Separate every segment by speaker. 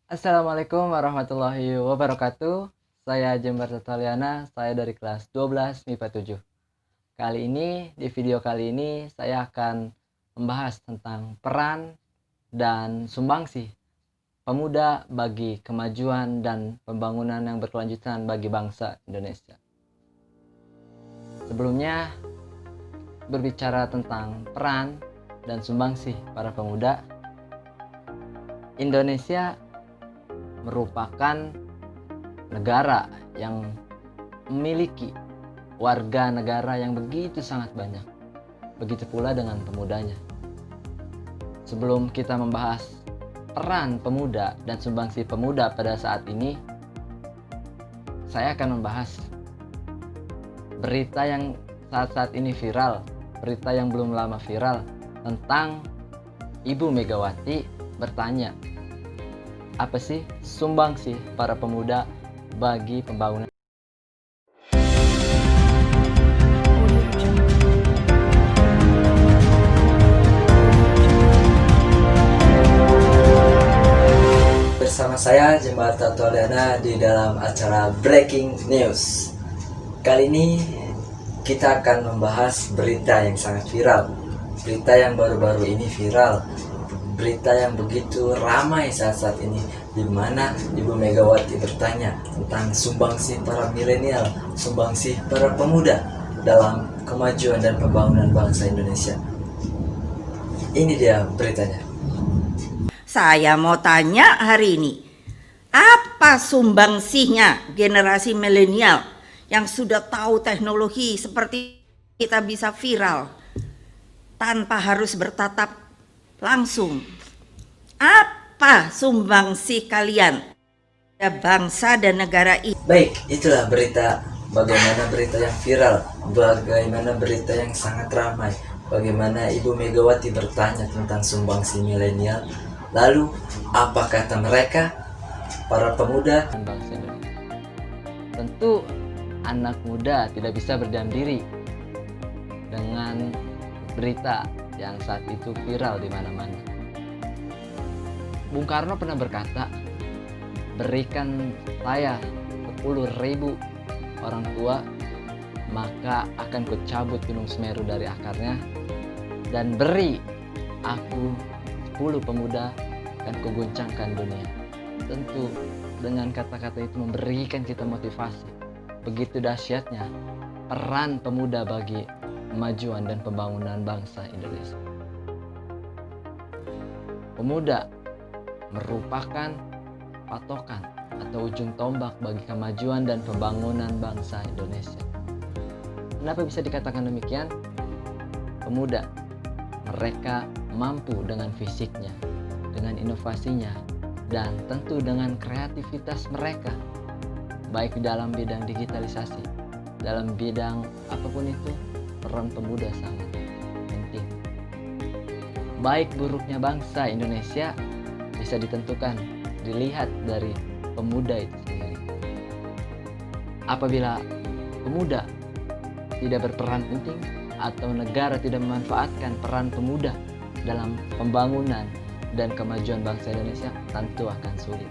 Speaker 1: Assalamualaikum warahmatullahi wabarakatuh. Saya Jember Tataliana, saya dari kelas 12 MIPA 7. Di video kali ini saya akan membahas tentang peran dan sumbangsih pemuda bagi kemajuan dan pembangunan yang berkelanjutan bagi bangsa Indonesia. Sebelumnya, berbicara tentang peran dan sumbangsih para pemuda, Indonesia merupakan negara yang memiliki warga negara yang begitu sangat banyak. Begitu pula dengan pemudanya. Sebelum kita membahas peran pemuda dan sumbangsih pemuda pada saat ini, saya akan membahas berita yang saat-saat ini viral, berita yang belum lama viral tentang Ibu Megawati bertanya, apa sih sumbangsih para pemuda bagi pembangunan?
Speaker 2: Bersama saya Jember Tataliana di dalam acara Breaking News. Kali ini kita akan membahas berita yang sangat viral, berita yang baru-baru ini viral, berita yang begitu ramai saat-saat ini, di mana Ibu Megawati bertanya tentang sumbangsih para milenial, sumbangsih para pemuda dalam kemajuan dan pembangunan bangsa Indonesia. Ini dia beritanya.
Speaker 3: Saya mau tanya hari ini, apa sumbangsihnya generasi milenial yang sudah tahu teknologi seperti kita bisa viral tanpa harus bertatap langsung? Apa sumbangsih kalian pada bangsa dan negara ini?
Speaker 2: Baik, itulah berita, bagaimana berita yang viral, bagaimana berita yang sangat ramai, bagaimana Ibu Megawati bertanya tentang sumbangsih milenial. Lalu apa kata mereka, para pemuda?
Speaker 1: Bangsa Indonesia. Tentu anak muda tidak bisa berdiam diri dengan berita yang saat itu viral di mana-mana. Bung Karno pernah berkata, berikan saya 10.000 orang tua, maka akan kucabut Gunung Semeru dari akarnya, dan beri aku 10 pemuda, akan kuguncangkan dunia. Tentu dengan kata-kata itu memberikan kita motivasi. Begitu dahsyatnya peran pemuda bagi kemajuan dan pembangunan bangsa Indonesia. Pemuda merupakan patokan atau ujung tombak bagi kemajuan dan pembangunan bangsa Indonesia. Kenapa bisa dikatakan demikian? Pemuda, mereka mampu dengan fisiknya, dengan inovasinya, dan tentu dengan kreativitas mereka, baik di dalam bidang digitalisasi, dalam bidang apapun itu, peran pemuda sangat penting. Baik buruknya bangsa Indonesia bisa ditentukan, dilihat dari pemuda itu sendiri. Apabila pemuda tidak berperan penting atau negara tidak memanfaatkan peran pemuda dalam pembangunan dan kemajuan bangsa Indonesia, tentu akan sulit.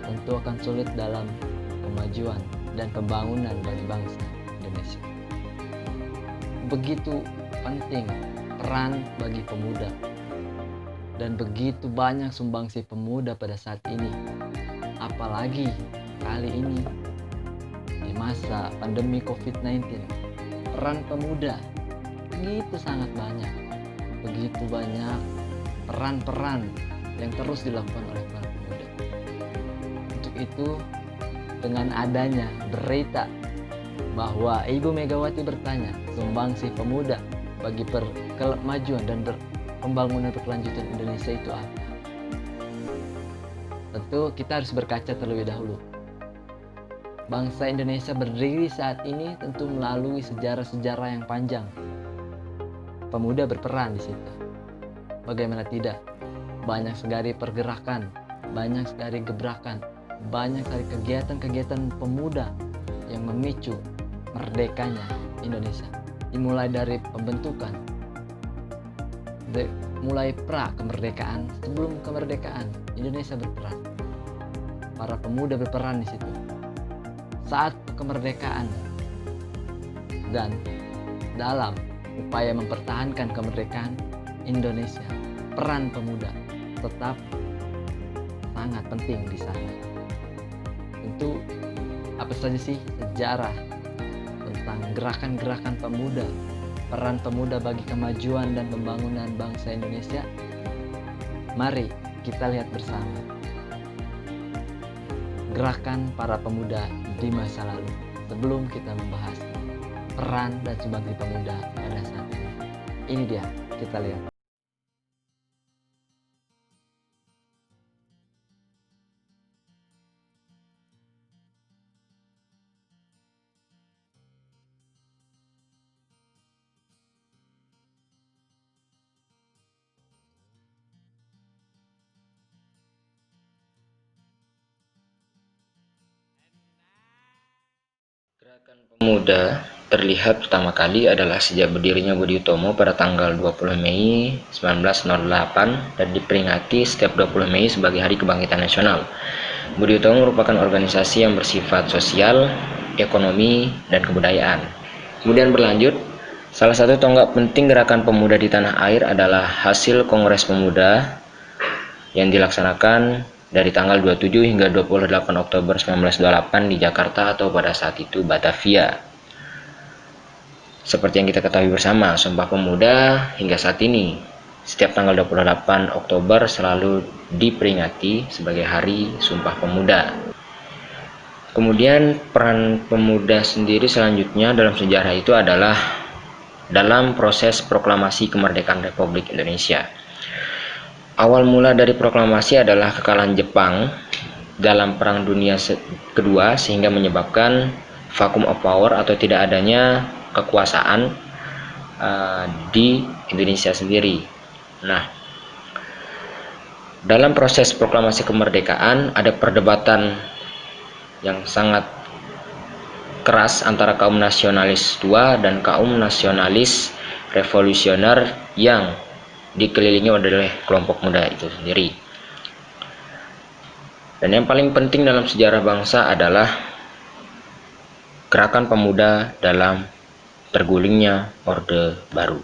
Speaker 1: Tentu akan sulit dalam kemajuan dan pembangunan bagi bangsa Indonesia. Begitu penting peran bagi pemuda, dan begitu banyak sumbangsih pemuda pada saat ini. Apalagi kali ini di masa pandemi COVID-19, peran pemuda begitu sangat banyak. Begitu banyak peran-peran yang terus dilakukan oleh para pemuda. Untuk itu, dengan adanya berita bahwa Ibu Megawati bertanya sumbangsih pemuda bagi kemajuan dan pembangunan berkelanjutan Indonesia itu apa? Tentu kita harus berkaca terlebih dahulu. Bangsa Indonesia berdiri saat ini tentu melalui sejarah-sejarah yang panjang. Pemuda berperan di situ. Bagaimana tidak? Banyak sekali pergerakan, banyak sekali gebrakan, banyak sekali kegiatan-kegiatan pemuda yang memicu merdekanya Indonesia. Dimulai dari pembentukan mulai pra kemerdekaan, sebelum kemerdekaan Indonesia berperan. Para pemuda berperan di situ. Saat kemerdekaan dan dalam upaya mempertahankan kemerdekaan Indonesia, peran pemuda tetap sangat penting di sana. Tentu apa saja sih sejarah tentang gerakan-gerakan pemuda, peran pemuda bagi kemajuan dan pembangunan bangsa Indonesia? Mari kita lihat bersama gerakan para pemuda di masa lalu sebelum kita membahas peran dan sumbangsi pemuda pada saat ini. Ini dia, kita lihat.
Speaker 4: Gerakan pemuda terlihat pertama kali adalah sejak berdirinya Budi Utomo pada tanggal 20 Mei 1908 dan diperingati setiap 20 Mei sebagai Hari Kebangkitan Nasional. Budi Utomo merupakan organisasi yang bersifat sosial, ekonomi, dan kebudayaan. Kemudian berlanjut, salah satu tonggak penting gerakan pemuda di tanah air adalah hasil Kongres Pemuda yang dilaksanakan dari tanggal 27 hingga 28 Oktober 1928 di Jakarta atau pada saat itu Batavia. Seperti yang kita ketahui bersama, Sumpah Pemuda hingga saat ini setiap tanggal 28 Oktober selalu diperingati sebagai Hari Sumpah Pemuda. Kemudian peran pemuda sendiri selanjutnya dalam sejarah itu adalah dalam proses proklamasi kemerdekaan Republik Indonesia. Awal mula dari proklamasi adalah kekalahan Jepang dalam Perang Dunia Kedua sehingga menyebabkan vacuum of power atau tidak adanya kekuasaan di Indonesia sendiri. Nah, dalam proses proklamasi kemerdekaan ada perdebatan yang sangat keras antara kaum nasionalis tua dan kaum nasionalis revolusioner yang dikelilingi oleh kelompok muda itu sendiri. Dan yang paling penting dalam sejarah bangsa adalah gerakan pemuda dalam tergulingnya Orde Baru.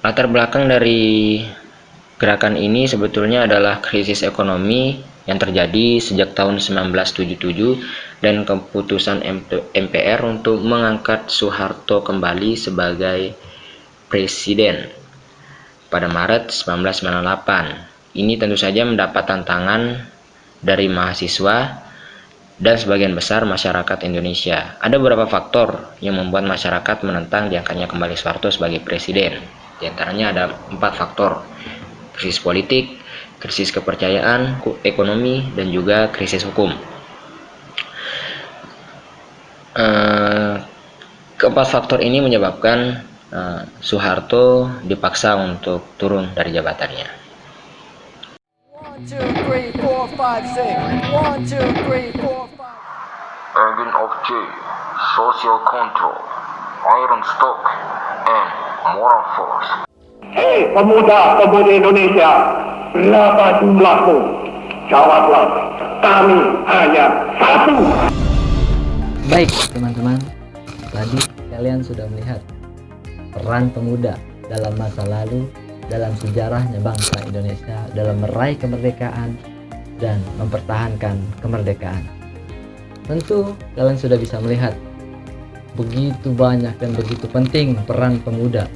Speaker 4: Latar belakang dari gerakan ini sebetulnya adalah krisis ekonomi yang terjadi sejak tahun 1977 dan keputusan MPR untuk mengangkat Soeharto kembali sebagai presiden pada Maret 1998. Ini tentu saja mendapat tantangan dari mahasiswa dan sebagian besar masyarakat Indonesia. Ada beberapa faktor yang membuat masyarakat menentang diangkatnya kembali Soeharto sebagai presiden. Di antaranya ada 4 faktor: krisis politik, krisis kepercayaan, ekonomi, dan juga krisis hukum. Keempat faktor ini menyebabkan Soeharto dipaksa untuk turun dari jabatannya.
Speaker 5: 1, 2, 3, 4, 5, 6. 1, 2, 3, 4, 5.
Speaker 6: Engine of change, social control, iron stock, and moral force.
Speaker 7: Hei pemuda-pemudi Indonesia, berapa jumlahmu? Jawablah, kami hanya satu.
Speaker 1: Baik teman-teman, tadi kalian sudah melihat peran pemuda dalam masa lalu, dalam sejarahnya bangsa Indonesia dalam meraih kemerdekaan dan mempertahankan kemerdekaan. Tentu kalian sudah bisa melihat begitu banyak dan begitu penting peran pemuda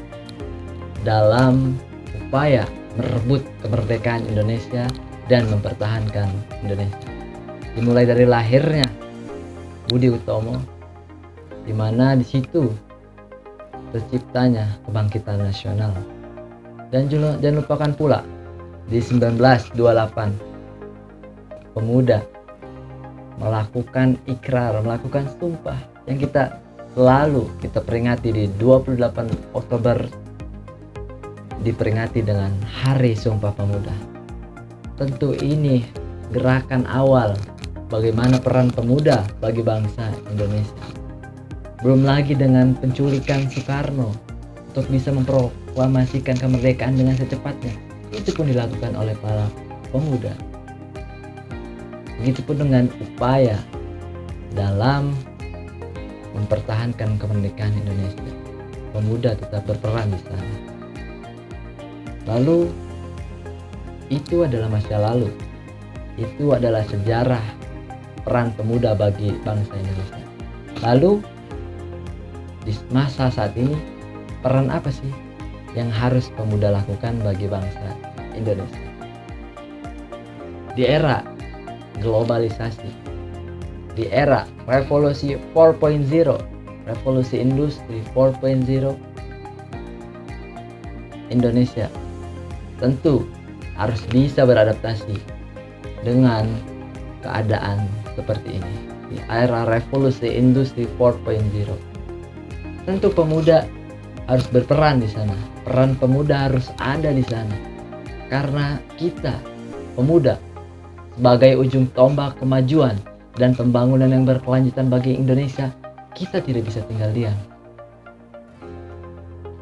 Speaker 1: dalam upaya merebut kemerdekaan Indonesia dan mempertahankan Indonesia. Dimulai dari lahirnya Budi Utomo, di mana di situ terciptanya kebangkitan nasional. Dan jangan lupakan pula di 1928 pemuda melakukan ikrar, melakukan sumpah yang kita peringati di 28 Oktober, diperingati dengan Hari Sumpah Pemuda. Tentu ini gerakan awal bagaimana peran pemuda bagi bangsa Indonesia. Belum lagi dengan penculikan Soekarno untuk bisa memproklamasikan kemerdekaan dengan secepatnya. Itu pun dilakukan oleh para pemuda. Begitupun dengan upaya dalam mempertahankan kemerdekaan Indonesia. Pemuda tetap berperan di sana. Lalu itu adalah masa lalu. Itu adalah sejarah peran pemuda bagi bangsa Indonesia. Lalu di masa saat ini, peran apa sih yang harus pemuda lakukan bagi bangsa Indonesia? Di era globalisasi, di era revolusi 4.0, revolusi industri 4.0, Indonesia tentu harus bisa beradaptasi dengan keadaan seperti ini. Di era revolusi industri 4.0, tentu pemuda harus berperan di sana. Peran pemuda harus ada di sana. Karena kita, pemuda, sebagai ujung tombak kemajuan dan pembangunan yang berkelanjutan bagi Indonesia, kita tidak bisa tinggal diam.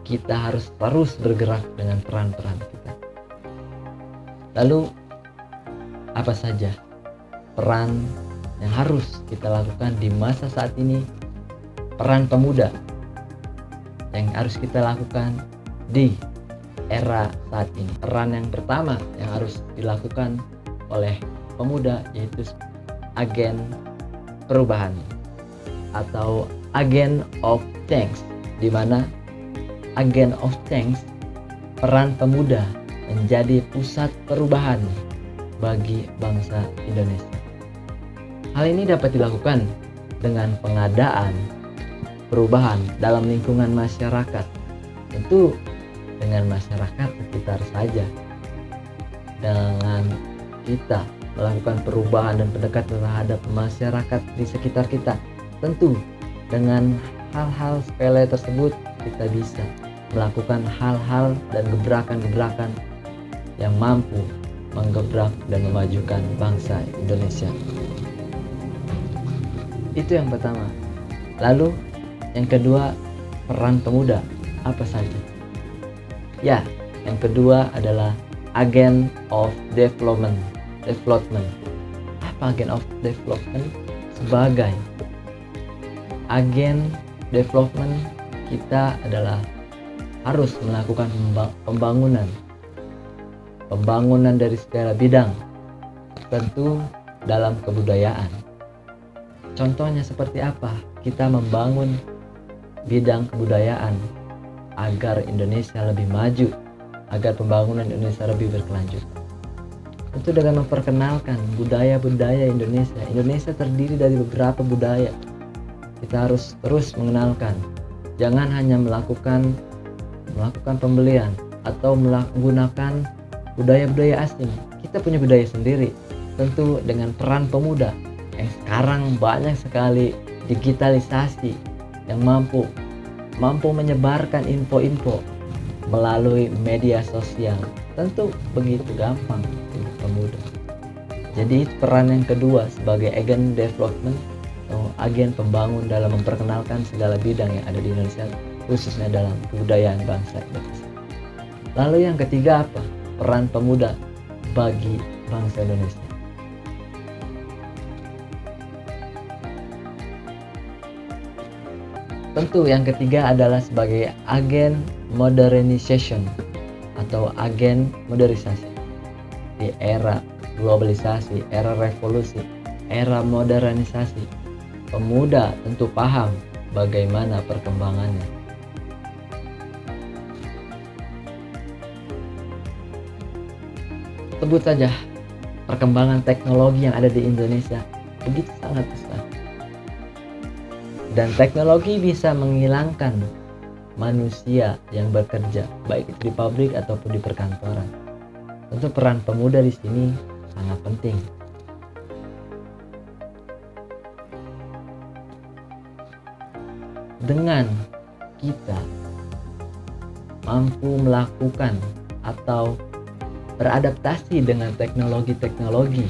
Speaker 1: Kita harus terus bergerak dengan peran-peran kita. Lalu, apa saja peran yang harus kita lakukan di masa saat ini? Peran pemuda yang harus kita lakukan di era saat ini. Peran yang pertama yang harus dilakukan oleh pemuda yaitu agen perubahan atau agent of change, di mana agent of change, peran pemuda menjadi pusat perubahan bagi bangsa Indonesia. Hal ini dapat dilakukan dengan pengadaan perubahan dalam lingkungan masyarakat, tentu dengan masyarakat sekitar saja. Dengan kita melakukan perubahan dan pendekatan terhadap masyarakat di sekitar kita, tentu dengan hal-hal sepele tersebut kita bisa melakukan hal-hal dan gebrakan-gebrakan yang mampu menggebrak dan memajukan bangsa Indonesia. Itu yang pertama. Lalu yang kedua, peran pemuda apa saja? Ya, yang kedua adalah agent of development. Apa agent of development? Sebagai agen development, kita adalah harus melakukan pembangunan dari segala bidang, tentu dalam kebudayaan. Contohnya seperti apa? Kita membangun bidang kebudayaan agar Indonesia lebih maju, agar pembangunan Indonesia lebih berkelanjutan. Tentu dengan memperkenalkan budaya-budaya Indonesia. Indonesia terdiri dari beberapa budaya. Kita harus terus mengenalkan. Jangan hanya melakukan pembelian atau menggunakan budaya-budaya asing. Kita punya budaya sendiri. Tentu dengan peran pemuda yang sekarang banyak sekali digitalisasi yang mampu menyebarkan info-info melalui media sosial. Tentu begitu gampang untuk pemuda. Jadi peran yang kedua sebagai agen development atau agen pembangun dalam memperkenalkan segala bidang yang ada di Indonesia, khususnya dalam kebudayaan bangsa Indonesia. Lalu yang ketiga apa? Peran pemuda bagi bangsa Indonesia. Tentu yang ketiga adalah sebagai agen modernization atau agen modernisasi. Di era globalisasi, era revolusi, era modernisasi, pemuda tentu paham bagaimana perkembangannya. Sebut saja perkembangan teknologi yang ada di Indonesia begitu sangat besar. Dan teknologi bisa menghilangkan manusia yang bekerja, baik itu di pabrik ataupun di perkantoran. Tentu peran pemuda di sini sangat penting. Dengan kita mampu melakukan atau beradaptasi dengan teknologi-teknologi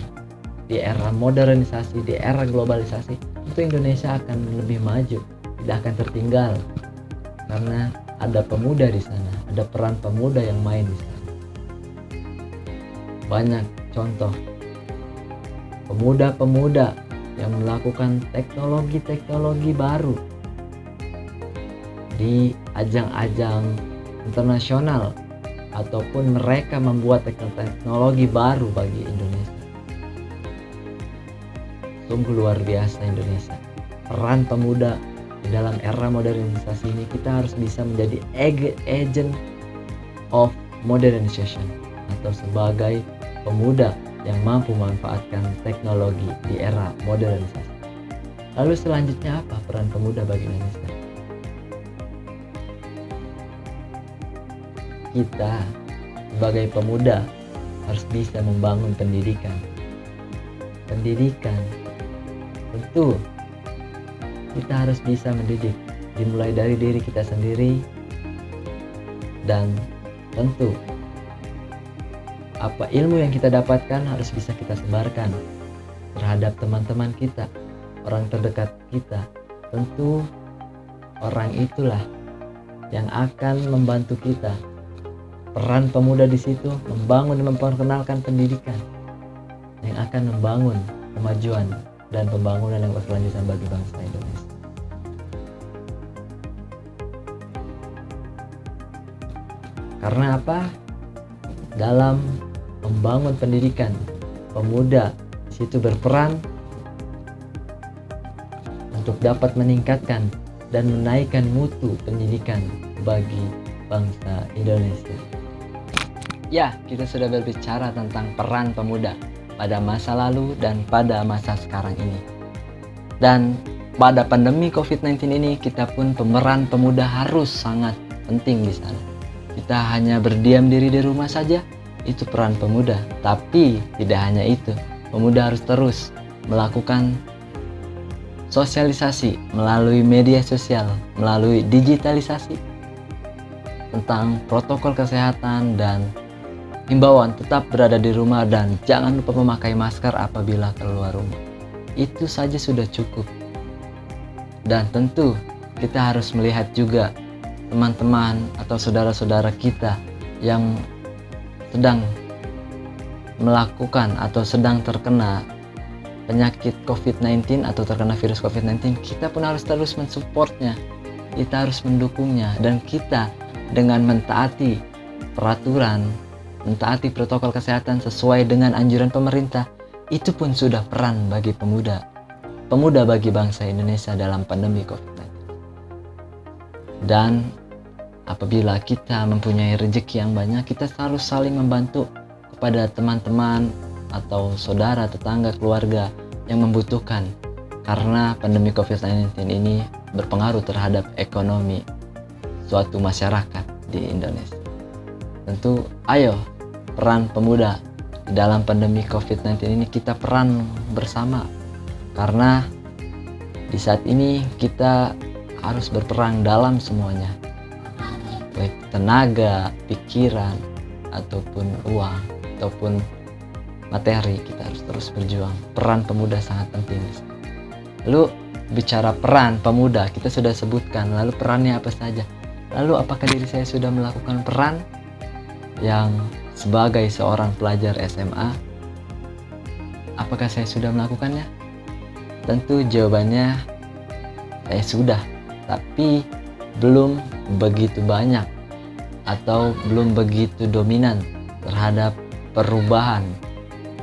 Speaker 1: di era modernisasi, di era globalisasi, tentu Indonesia akan lebih maju, tidak akan tertinggal. Karena ada pemuda di sana, ada peran pemuda yang main di sana. Banyak contoh pemuda-pemuda yang melakukan teknologi-teknologi baru di ajang-ajang internasional, ataupun mereka membuat teknologi baru bagi Indonesia. Sungguh luar biasa Indonesia. Peran pemuda di dalam era modernisasi ini, kita harus bisa menjadi agent of modernization, atau sebagai pemuda yang mampu memanfaatkan teknologi di era modernisasi. Lalu selanjutnya apa peran pemuda bagi Indonesia? Kita sebagai pemuda harus bisa membangun pendidikan. Pendidikan, tentu kita harus bisa mendidik, dimulai dari diri kita sendiri, dan tentu apa ilmu yang kita dapatkan harus bisa kita sebarkan terhadap teman-teman kita, orang terdekat kita. Tentu orang itulah yang akan membantu kita. Peran pemuda di situ membangun dan memperkenalkan pendidikan yang akan membangun kemajuan dan pembangunan yang berkelanjutan bagi bangsa Indonesia. Karena apa? Dalam membangun pendidikan, pemuda di situ berperan untuk dapat meningkatkan dan menaikkan mutu pendidikan bagi bangsa Indonesia. Ya, kita sudah berbicara tentang peran pemuda pada masa lalu dan pada masa sekarang ini. Dan pada pandemi COVID-19 ini, kita pun pemeran pemuda harus sangat penting di sana. Kita hanya berdiam diri di rumah saja, itu peran pemuda. Tapi tidak hanya itu, pemuda harus terus melakukan sosialisasi melalui media sosial, melalui digitalisasi tentang protokol kesehatan dan himbauan tetap berada di rumah dan jangan lupa memakai masker apabila keluar rumah. Itu saja sudah cukup. Dan tentu kita harus melihat juga teman-teman atau saudara-saudara kita yang sedang melakukan atau sedang terkena penyakit COVID-19 atau terkena virus COVID-19. Kita pun harus terus mensupportnya, kita harus mendukungnya, dan kita dengan mentaati peraturan, mentaati protokol kesehatan sesuai dengan anjuran pemerintah, itu pun sudah peran bagi pemuda bagi bangsa Indonesia dalam pandemi COVID-19. Dan apabila kita mempunyai rezeki yang banyak, kita harus saling membantu kepada teman-teman atau saudara, tetangga, keluarga yang membutuhkan, karena pandemi COVID-19 ini berpengaruh terhadap ekonomi suatu masyarakat di Indonesia. Tentu ayo peran pemuda di dalam pandemi COVID-19 ini kita peran bersama, karena di saat ini kita harus berperang dalam semuanya, baik tenaga, pikiran, ataupun uang, ataupun materi. Kita harus terus berjuang. Peran pemuda sangat penting. Lalu bicara peran pemuda, kita sudah sebutkan, lalu perannya apa saja? Lalu apakah diri saya sudah melakukan peran yang sebagai seorang pelajar SMA? Apakah saya sudah melakukannya? Tentu jawabannya saya sudah, tapi belum begitu banyak atau belum begitu dominan terhadap perubahan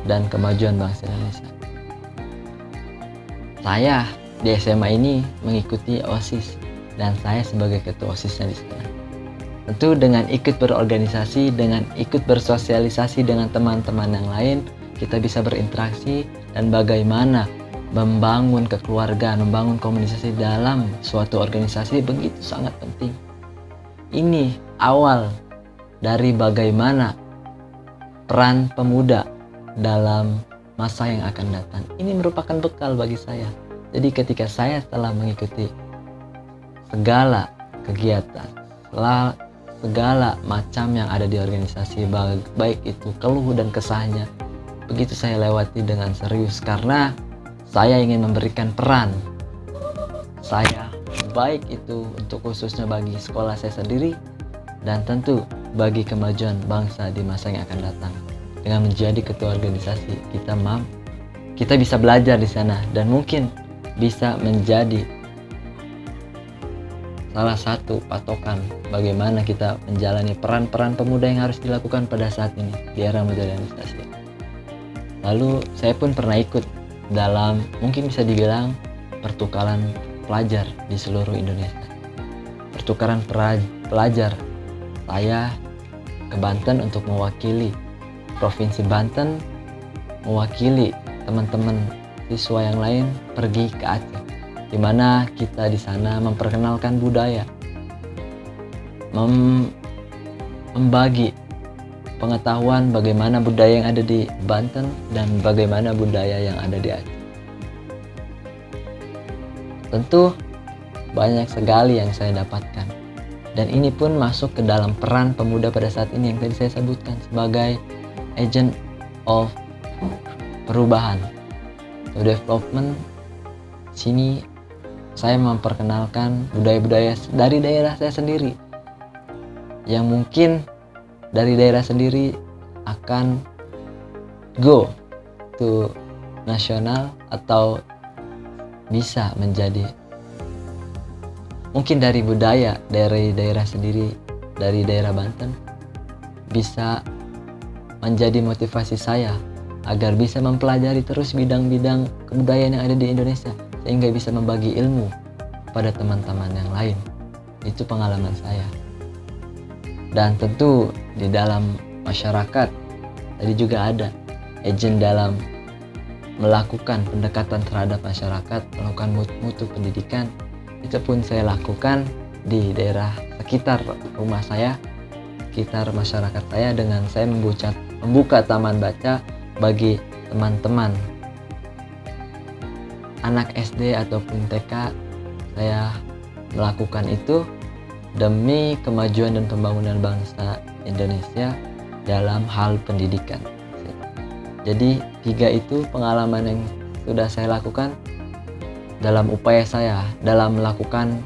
Speaker 1: dan kemajuan bangsa Indonesia. Saya di SMA ini mengikuti OSIS dan saya sebagai ketua OSISnya di sana. Tentu dengan ikut berorganisasi, dengan ikut bersosialisasi dengan teman-teman yang lain, kita bisa berinteraksi dan bagaimana membangun kekeluargaan, membangun komunikasi dalam suatu organisasi begitu sangat penting. Ini awal dari bagaimana peran pemuda dalam masa yang akan datang. Ini merupakan bekal bagi saya. Jadi ketika saya telah mengikuti segala kegiatan, segala macam yang ada di organisasi, baik itu keluh dan kesahnya, begitu saya lewati dengan serius, karena saya ingin memberikan peran. Saya baik itu untuk khususnya bagi sekolah saya sendiri dan tentu bagi kemajuan bangsa di masa yang akan datang. Dengan menjadi ketua organisasi, kita bisa belajar di sana dan mungkin bisa menjadi salah satu patokan bagaimana kita menjalani peran-peran pemuda yang harus dilakukan pada saat ini di era modernisasi. Lalu saya pun pernah ikut dalam mungkin bisa dibilang pertukaran pelajar di seluruh Indonesia. Pertukaran pelajar, saya ke Banten untuk mewakili Provinsi Banten, mewakili teman-teman siswa yang lain pergi ke Aceh, di mana kita di sana memperkenalkan budaya, membagi pengetahuan bagaimana budaya yang ada di Banten dan bagaimana budaya yang ada di Aceh. Tentu banyak sekali yang saya dapatkan, dan ini pun masuk ke dalam peran pemuda pada saat ini yang tadi saya sebutkan sebagai agent of perubahan atau development. Sini saya memperkenalkan budaya-budaya dari daerah saya sendiri yang mungkin dari daerah sendiri akan go to nasional atau bisa menjadi mungkin dari budaya dari daerah sendiri, dari daerah Banten bisa menjadi motivasi saya agar bisa mempelajari terus bidang-bidang kebudayaan yang ada di Indonesia sehingga bisa membagi ilmu pada teman-teman yang lain. Itu pengalaman saya. Dan tentu di dalam masyarakat tadi juga ada agent dalam melakukan pendekatan terhadap masyarakat, melakukan mutu pendidikan. Itu pun saya lakukan di daerah sekitar rumah saya, sekitar masyarakat saya, dengan saya membuka taman baca bagi teman-teman anak SD ataupun TK. Saya melakukan itu demi kemajuan dan pembangunan bangsa Indonesia dalam hal pendidikan. Jadi 3 itu pengalaman yang sudah saya lakukan dalam upaya saya dalam melakukan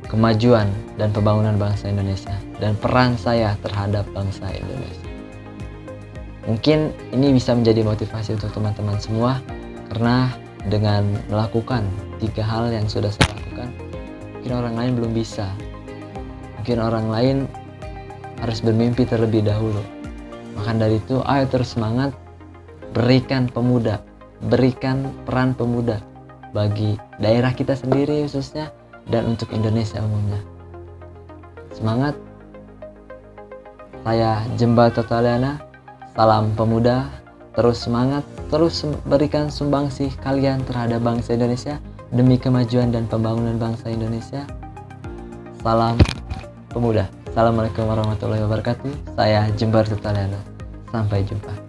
Speaker 1: kemajuan dan pembangunan bangsa Indonesia dan peran saya terhadap bangsa Indonesia. Mungkin ini bisa menjadi motivasi untuk teman-teman semua, karena dengan melakukan 3 hal yang sudah saya lakukan, mungkin orang lain belum bisa. Mungkin orang lain harus bermimpi terlebih dahulu. Maka dari itu, ayo terus semangat, berikan peran pemuda bagi daerah kita sendiri khususnya dan untuk Indonesia umumnya. Semangat. Saya Jemba Totaliana, salam pemuda, terus semangat, terus berikan sumbangsih kalian terhadap bangsa Indonesia demi kemajuan dan pembangunan bangsa Indonesia. Salam pemuda. Assalamualaikum warahmatullahi wabarakatuh. Saya Jembar Totaliana. Sampai jumpa.